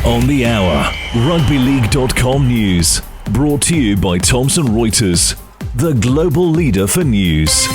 On the hour, rugbyleague.com news. Brought to you by Thomson Reuters, the global leader for news.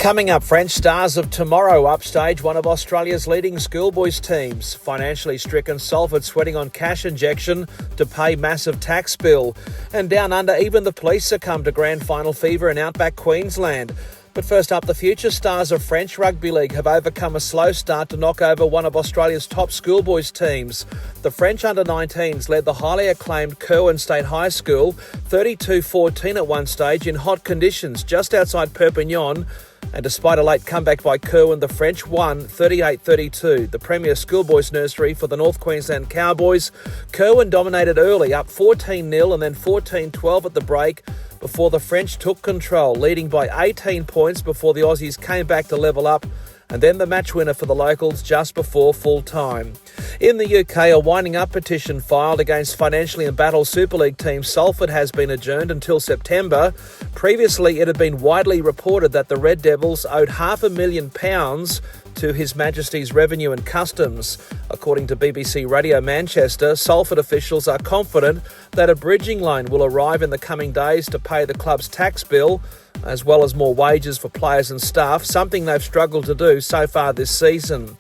Coming up, French Stars of Tomorrow upstage one of Australia's leading schoolboys teams. Financially stricken Salford sweating on cash injection to pay massive tax bill. And down under, even the police succumb to grand final fever in outback Queensland. But first up, the future stars of French Rugby League have overcome a slow start to knock over one of Australia's top schoolboys teams. The French under-19s led the highly acclaimed Kerwin State High School 32-14 at one stage in hot conditions just outside Perpignan. And despite a late comeback by Kerwin, the French won 38-32. The premier schoolboys nursery for the North Queensland Cowboys. Kerwin dominated early, up 14-0 and then 14-12 at the break before the French took control, leading by 18 points before the Aussies came back to level up. And then the match winner for the locals just before full time. In the UK, a winding up petition filed against financially embattled Super League team Salford has been adjourned until September. Previously, it had been widely reported that the Red Devils owed £500,000 to His Majesty's Revenue and Customs. According to BBC Radio Manchester, Salford officials are confident that a bridging loan will arrive in the coming days to pay the club's tax bill, as well as more wages for players and staff, something they've struggled to do so far this season.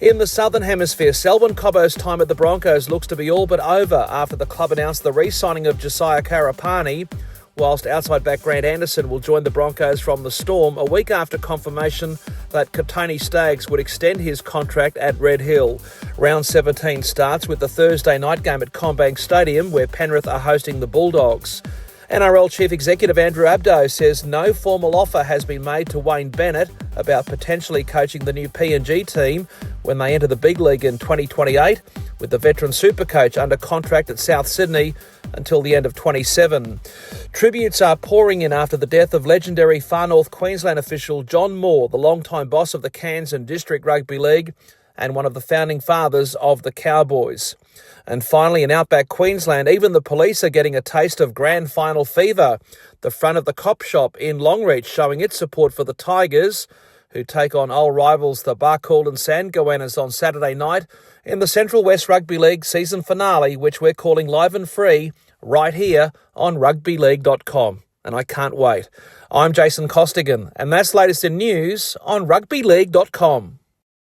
In the Southern Hemisphere, Selwyn Cobbo's time at the Broncos looks to be all but over after the club announced the re-signing of Josiah Karapani, whilst outside back Grant Anderson will join the Broncos from the Storm a week after confirmation that Tony Staggs would extend his contract at Red Hill. Round 17 starts with the Thursday night game at Combank Stadium, where Penrith are hosting the Bulldogs. NRL Chief Executive Andrew Abdo says no formal offer has been made to Wayne Bennett about potentially coaching the new PNG team when they enter the big league in 2028, with the veteran super coach under contract at South Sydney until the end of 27. Tributes are pouring in after the death of legendary Far North Queensland official John Moore, the longtime boss of the Cairns and District Rugby League and one of the founding fathers of the Cowboys. And finally, in outback Queensland, even the police are getting a taste of grand final fever. The front of the cop shop in Longreach showing its support for the Tigers, who take on old rivals the Barcaldine and Sandgoannas on Saturday night in the Central West Rugby League season finale, which we're calling live and free right here on rugbyleague.com. And I can't wait. I'm Jason Costigan, and that's latest in news on rugbyleague.com.